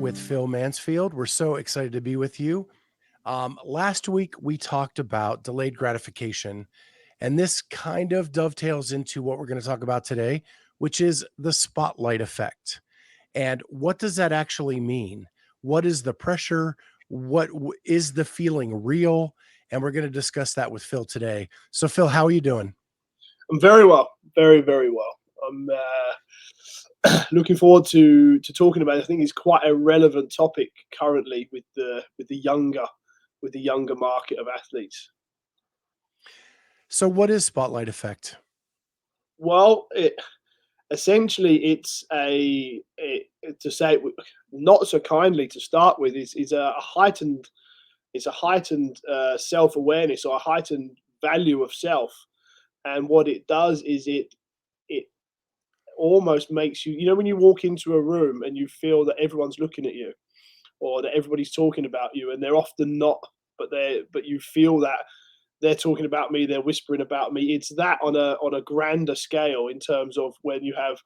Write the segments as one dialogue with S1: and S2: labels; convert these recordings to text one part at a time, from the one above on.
S1: with Phil Mansfield. We're so excited to be with you. Last week, we talked about delayed gratification, and this kind of dovetails into what we're going to talk about today, which is the spotlight effect. And what does that actually mean? What is the pressure? Is the feeling real? And we're going to discuss that with Phil today. So, Phil, how are you doing?
S2: I'm very well, very, very well. I'm looking forward to talking about it. I think it's quite a relevant topic currently with the younger market of athletes.
S1: So, what is spotlight effect?
S2: Well, essentially it's to say it not so kindly to start with is a heightened self awareness or a heightened value of self. And what it does is it almost makes you, when you walk into a room and you feel that everyone's looking at you or that everybody's talking about you, and they're often not, but you feel that they're talking about me, they're whispering about me. It's that on a grander scale in terms of when you have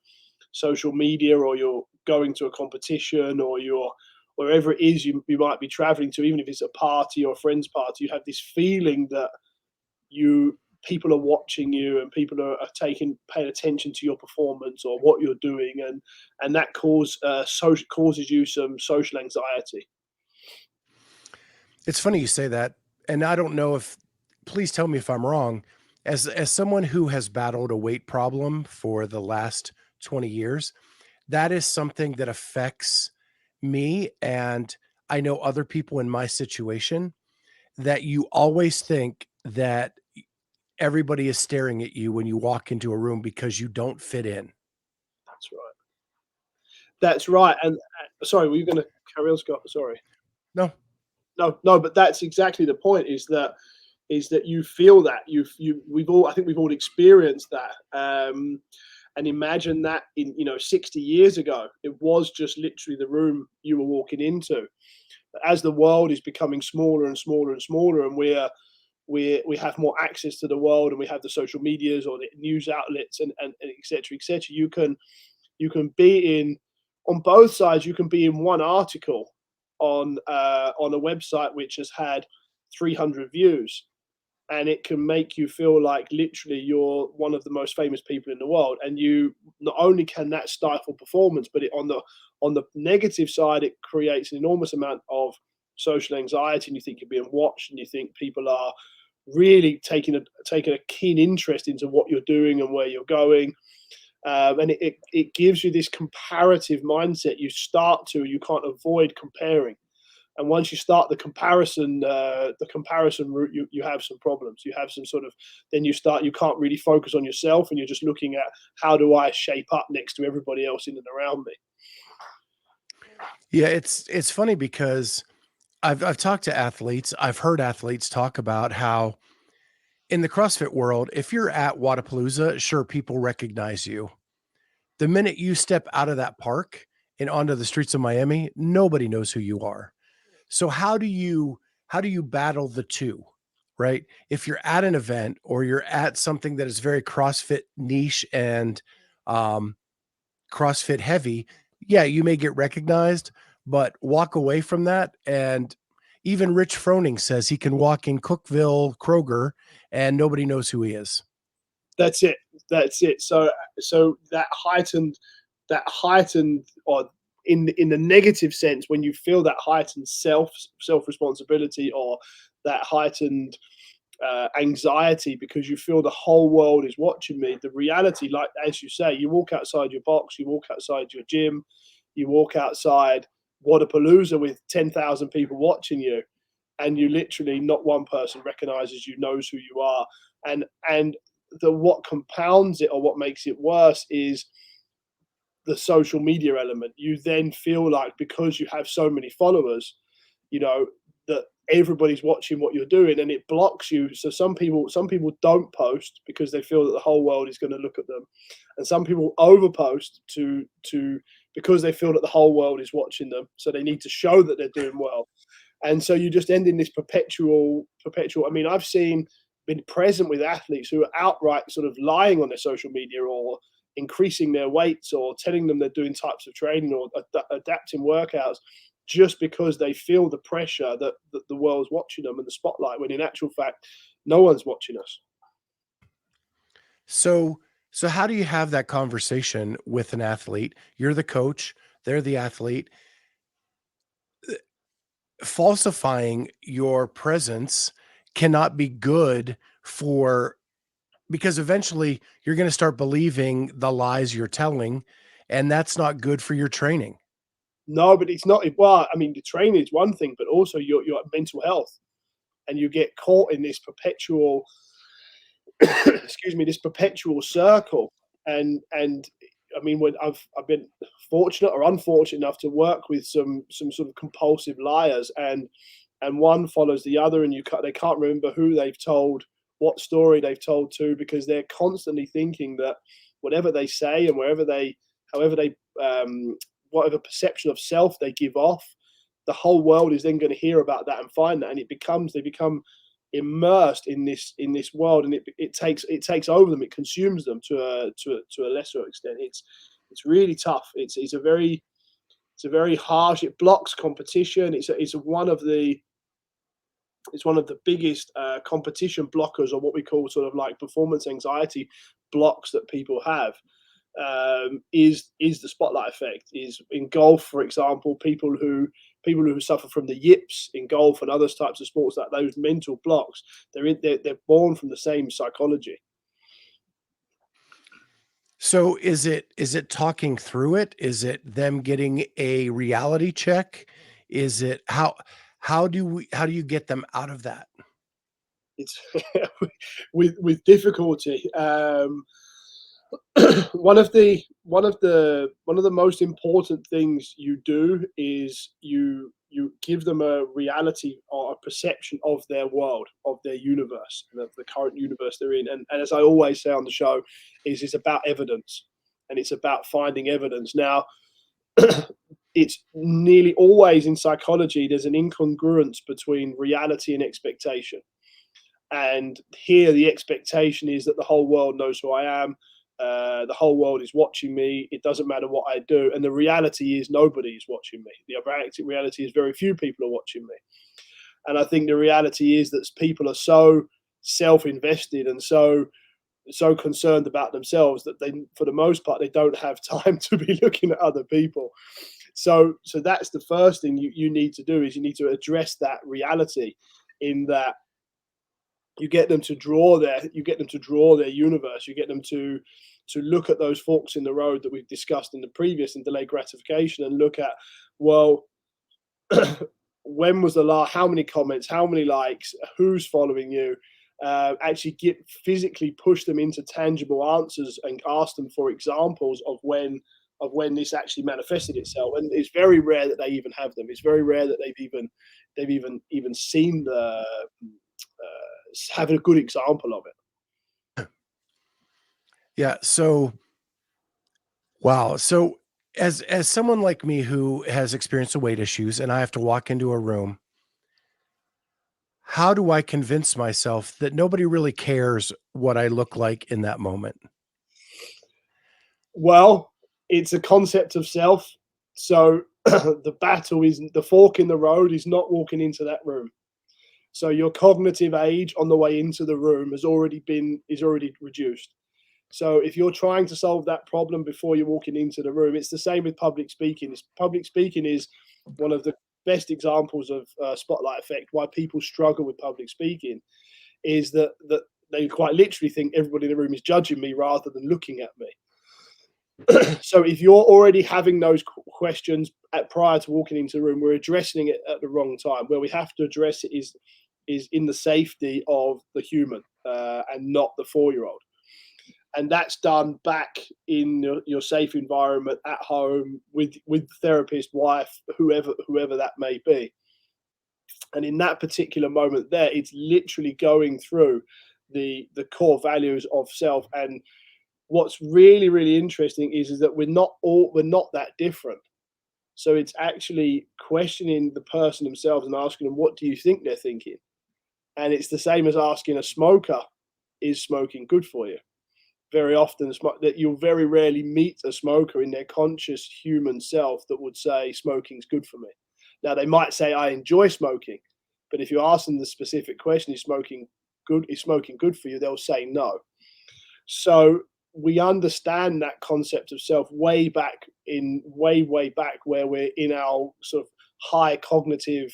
S2: social media or you're going to a competition or you're wherever it is you might be traveling to, even if it's a party or a friend's party. You have this feeling that you people are watching you and people are paying attention to your performance or what you're doing, and that causes you some social anxiety.
S1: It's funny you say that, and I don't know if please tell me if I'm wrong. As someone who has battled a weight problem for the last 20 years, that is something that affects me and I know other people in my situation that you always think that everybody is staring at you when you walk into a room because you don't fit in.
S2: That's right. That's right. And sorry, were you going to carry on, Scott? Sorry.
S1: No.
S2: No, no, but that's exactly the point. Is that you feel that we've all, I think we've all experienced that. And imagine that in 60 years ago, it was just literally the room you were walking into. As the world is becoming smaller and smaller and smaller, and we have more access to the world, and we have the social medias or the news outlets and et cetera, you can be in, on both sides, you can be in one article on a website which has had 300 views, and it can make you feel like literally you're one of the most famous people in the world. And you, not only can that stifle performance, but on the negative side, it creates an enormous amount of social anxiety, and you think you're being watched, and you think people are really taking a keen interest into what you're doing and where you're going. And it gives you this comparative mindset. You can't avoid comparing, and once you start the comparison route, you have some problems. You have some sort of, then you can't really focus on yourself, and you're just looking at, how do I shape up next to everybody else in and around me.
S1: Yeah, it's funny because I've talked to athletes. I've heard athletes talk about how in the CrossFit world, if you're at Wadapalooza, sure, people recognize you. The minute you step out of that park and onto the streets of Miami, nobody knows who you are. So how do you battle the two, right? If you're at an event or you're at something that is very CrossFit niche and um, CrossFit heavy, yeah, you may get recognized, but walk away from that. And even Rich Froning says he can walk in Cookville Kroger and nobody knows who he is.
S2: That's it. That's it. So that heightened, or in the negative sense, when you feel that heightened self responsibility, or that heightened anxiety because you feel the whole world is watching me. The reality, like as you say, you walk outside your box, you walk outside your gym, you walk outside Wadapalooza with 10,000 people watching you, and you literally, not one person recognizes you, knows who you are. And what compounds it, or what makes it worse, is the social media element. You then feel like, because you have so many followers, you know that everybody's watching what you're doing, and it blocks you. So some people don't post because they feel that the whole world is going to look at them, and some people overpost to because they feel that the whole world is watching them, so they need to show that they're doing well. And so you just end in this perpetual. I mean, been present with athletes who are outright sort of lying on their social media, or increasing their weights or telling them they're doing types of training or adapting workouts just because they feel the pressure that the world's watching them and the spotlight, when in actual fact, no one's watching us.
S1: So so how do you have that conversation with an athlete? You're the coach, they're the athlete. Falsifying your presence cannot be good for because eventually you're gonna start believing the lies you're telling, and that's not good for your training.
S2: No, but it's not. Well, I mean, the training is one thing, but also your mental health, and you get caught in this perpetual, excuse me, this perpetual circle. And I mean, when I've been fortunate or unfortunate enough to work with some sort of compulsive liars, and one follows the other, and they can't remember who they've told, what story they've told to, because they're constantly thinking that whatever they say and however they whatever perception of self they give off, the whole world is then going to hear about that and find that, and they become immersed in this world, and it takes over them, it consumes them to a lesser extent. It's really tough. It's a very harsh. It blocks competition. It's one of the biggest competition blockers, or what we call sort of like performance anxiety blocks that people have. Is the spotlight effect? Is in golf, for example, people who suffer from the yips in golf and other types of sports, that those mental blocks, they're born from the same psychology.
S1: So is it talking through it? Is it them getting a reality check? Is it how do you get them out of that?
S2: It's with difficulty. One of the most important things you do is you give them a reality or a perception of their world, of their universe, and of the current universe they're in. And as I always say on the show, is it's about evidence, and it's about finding evidence. Now, it's nearly always in psychology there's an incongruence between reality and expectation. And here, the expectation is that the whole world knows who I am. The whole world is watching me. It doesn't matter what I do. And the reality is nobody is watching me. The reality is very few people are watching me. And I think the reality is that people are so self-invested and so concerned about themselves that they, for the most part, they don't have time to be looking at other people. So that's the first thing you need to do, is you need to address that reality, in that you get them to draw their universe. You get them to look at those forks in the road that we've discussed in the previous, and delayed gratification, and look at, well, when was the last, how many comments, how many likes, who's following you. Actually get physically push them into tangible answers and ask them for examples of when this actually manifested itself. And it's very rare that they even have them. It's very rare that they've even seen the have a good example of it.
S1: Yeah, so wow. So as someone like me who has experienced the weight issues and I have to walk into a room, how do I convince myself that nobody really cares what I look like in that moment?
S2: Well, it's a concept of self. So the fork in the road is not walking into that room. So your cognitive age on the way into the room is already reduced. So if you're trying to solve that problem before you're walking into the room, it's the same with public speaking. Public speaking is one of the best examples of spotlight effect. Why people struggle with public speaking is that they quite literally think everybody in the room is judging me rather than looking at me. So if you're already having those questions prior to walking into the room, we're addressing it at the wrong time. Where we have to address it is in the safety of the human, and not the 4-year-old. And that's done back in your safe environment at home with therapist, wife, whoever that may be. And in that particular moment there, it's literally going through the core values of self. And what's really, really interesting is that we're not that different. So it's actually questioning the person themselves and asking them, what do you think they're thinking? And it's the same as asking a smoker, is smoking good for you? very often that you'll very rarely meet a smoker in their conscious human self that would say smoking's good for me. Now they might say I enjoy smoking, but if you ask them the specific question, is smoking good for you, they'll say no. So we understand that concept of self way back way back where we're in our sort of high cognitive,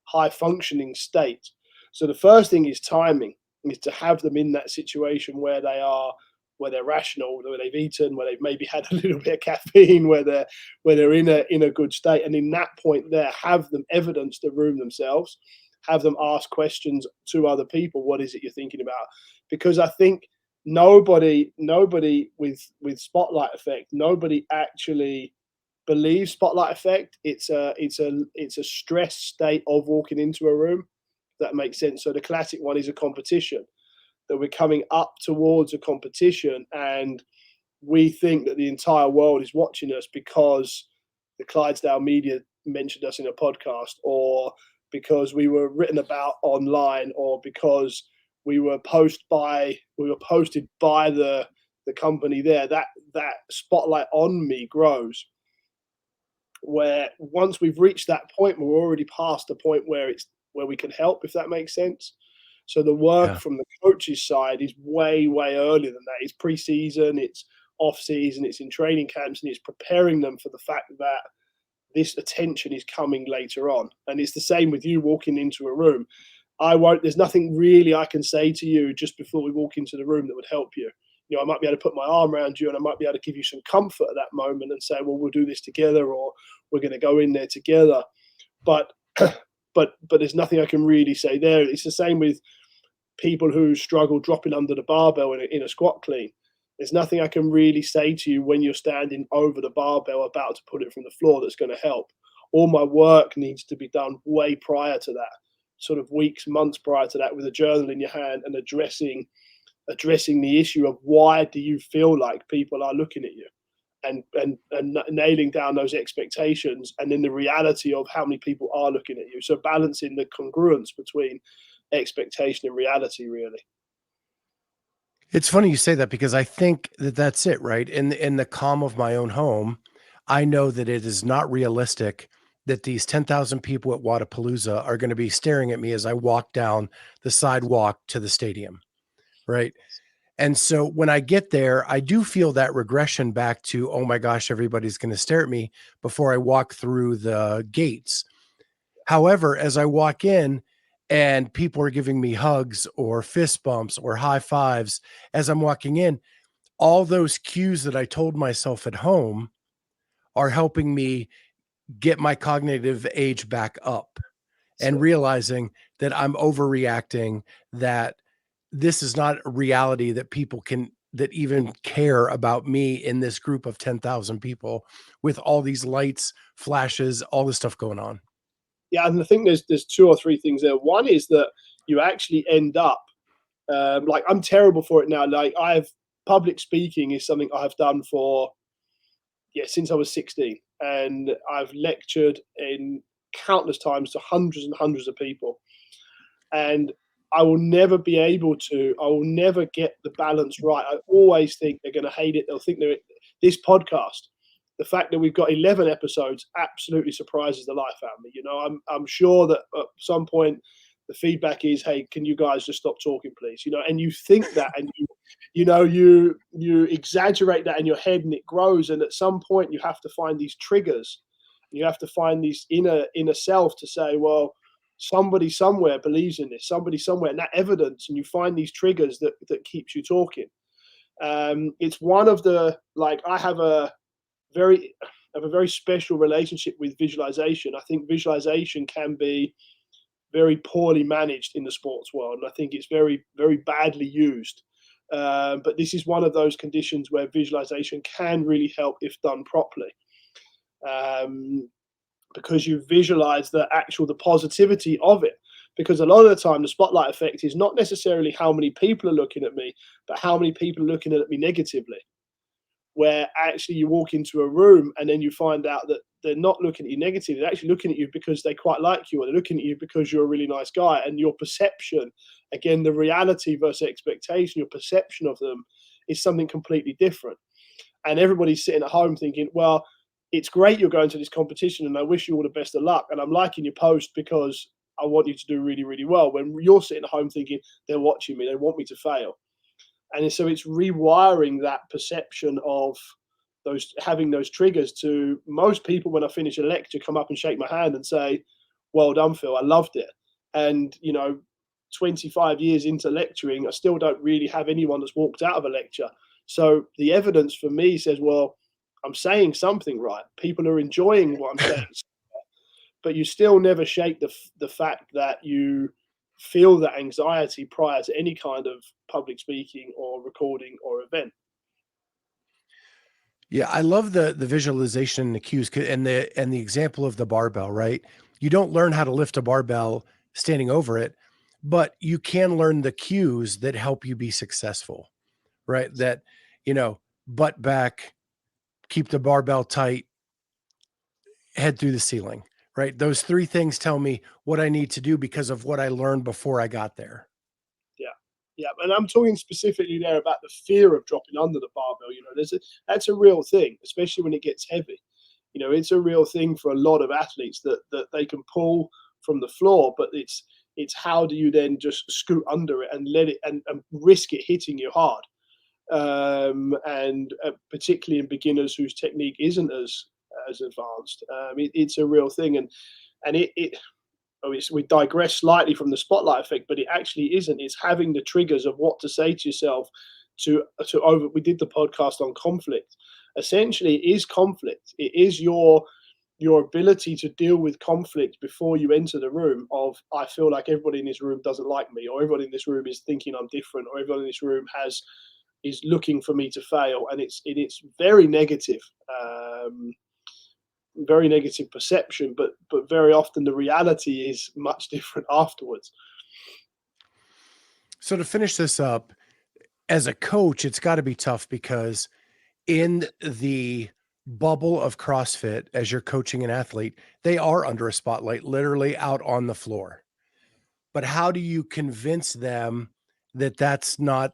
S2: high functioning state. So the first thing is timing, is to have them in that situation where they're rational, where they've eaten, where they've maybe had a little bit of caffeine, where they're in a good state. And in that point there, have them evidence the room themselves, have them ask questions to other people. What is it you're thinking about? Because I think nobody with spotlight effect, nobody actually believes spotlight effect. It's a stress state of walking into a room. If that makes sense. So the classic one is a competition, that we're coming up towards a competition and we think that the entire world is watching us because the Clydesdale media mentioned us in a podcast, or because we were written about online, or because we were posted by the company there. That spotlight on me grows. Where once we've reached that point, we're already past the point where we can help, if that makes sense. So the work
S1: Yeah.
S2: from the coach's side is way earlier than that. It's pre-season, it's off-season, it's in training camps, and it's preparing them for the fact that this attention is coming later on. And it's the same with you walking into a room. There's nothing really I can say to you just before we walk into the room that would help you. You know, I might be able to put my arm around you and I might be able to give you some comfort at that moment and say, well, we'll do this together, or we're going to go in there together. But there's nothing I can really say there. It's the same with people who struggle dropping under the barbell in a squat clean. There's nothing I can really say to you when you're standing over the barbell about to put it from the floor that's going to help. All my work needs to be done way prior to that, sort of weeks, months prior to that, with a journal in your hand and addressing the issue of why do you feel like people are looking at you, and nailing down those expectations, and then the reality of how many people are looking at you. So balancing the congruence between expectation and reality, really.
S1: It's funny you say that because I think that that's it, right? In the calm of my own home, I know that it is not realistic that these 10,000 people at Wadapalooza are going to be staring at me as I walk down the sidewalk to the stadium, right? And so when I get there, I do feel that regression back to, oh my gosh, everybody's going to stare at me before I walk through the gates. However, as I walk in and people are giving me hugs or fist bumps or high fives as I'm walking in, all those cues that I told myself at home are helping me get my cognitive age back up and
S2: So
S1: realizing that I'm overreacting, that this is not a reality that people can that even care about me in this group of 10,000 people with all these lights, flashes, all this stuff going on.
S2: yeah, and I think there's two or three things there. One is that you actually end up like, I'm terrible for it now. Like, public speaking is something I have done for since I was 16, and I've lectured in countless times to hundreds and hundreds of people, and I will never be able to. I will never get the balance right. I always think they're going to hate it. They'll think this podcast. The fact that we've got 11 episodes absolutely surprises the life out of me. You know, I'm sure that at some point the feedback is, "Hey, can you guys just stop talking, please?" You know, and you think that, and you exaggerate that in your head, and it grows. And at some point, you have to find these triggers. You have to find these inner self to say, "Well, somebody somewhere believes in this. Somebody somewhere," and that evidence, and you find these triggers that keeps you talking. It's one of the like very I have a very special relationship with visualization. I think visualization can be very poorly managed in the sports world, and I think it's very badly used. But this is one of those conditions where visualization can really help if done properly, um, because you visualize the positivity of it. Because a lot of the time, the spotlight effect is not necessarily how many people are looking at me, but how many people are looking at me negatively, where actually you walk into a room and then you find out that they're not looking at you negatively. They're actually looking at you because they quite like you, or they're looking at you because you're a really nice guy. And your perception, again, the reality versus expectation, your perception of them is something completely different. And everybody's sitting at home thinking, well, it's great you're going to this competition and I wish you all the best of luck. And I'm liking your post because I want you to do really, really well. When you're sitting at home thinking, they're watching me, they want me to fail. And so it's rewiring that perception of those, having those triggers. To most people, when I finish a lecture, come up and shake my hand and say, well done, Phil, I loved it. And, 25 years into lecturing, I still don't really have anyone that's walked out of a lecture. So the evidence for me says, well, I'm saying something right. People are enjoying what I'm saying. But you still never shake the fact that you feel that anxiety prior to any kind of public speaking or recording or event.
S1: Yeah, I love the visualization and the cues and the example of the barbell, right? You don't learn how to lift a barbell standing over it, but you can learn the cues that help you be successful, right? That, butt back, keep the barbell tight, head through the ceiling, right? Those three things tell me what I need to do because of what I learned before I got there.
S2: Yeah. Yeah. And I'm talking specifically there about the fear of dropping under the barbell. That's a real thing, especially when it gets heavy. It's a real thing for a lot of athletes that they can pull from the floor, but it's how do you then just scoot under it and let it and risk it hitting you hard. And particularly in beginners whose technique isn't as advanced, it's a real thing. And we digress slightly from the spotlight effect, but it actually isn't. It's having the triggers of what to say to yourself to over. We did the podcast on conflict. Essentially, it is conflict. It is your ability to deal with conflict before you enter the room. Of, I feel like everybody in this room doesn't like me, or everybody in this room is thinking I'm different, or everybody in this room is looking for me to fail, and it's very negative. Very negative perception, but very often the reality is much different afterwards.
S1: So to finish this up, as a coach, it's got to be tough because in the bubble of CrossFit, as you're coaching an athlete, they are under a spotlight, literally out on the floor. But how do you convince them that that's not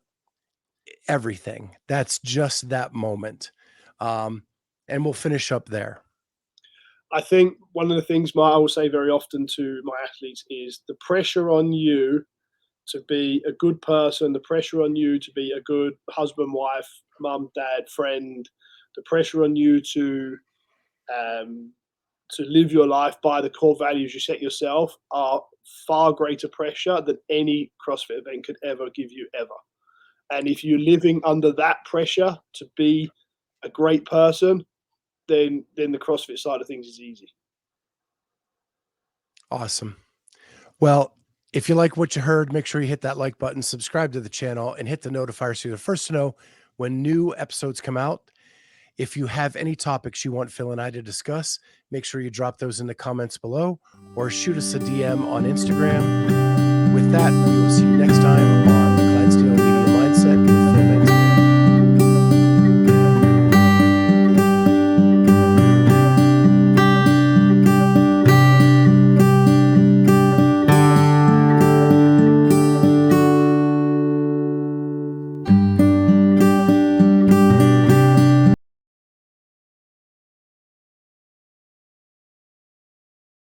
S1: everything? That's just that moment. And we'll finish up there.
S2: I think one of the things I will say very often to my athletes is the pressure on you to be a good person, the pressure on you to be a good husband, wife, mum, dad, friend, the pressure on you to live your life by the core values you set yourself are far greater pressure than any CrossFit event could ever give you ever. And if you're living under that pressure to be a great person, then the CrossFit side of things is easy.
S1: Awesome. Well, if you like what you heard, make sure you hit that like button, subscribe to the channel, and hit the notifier so you're the first to know when new episodes come out. If you have any topics you want Phil and I to discuss, make sure you drop those in the comments below or shoot us a DM on Instagram. With that, we will see you next time on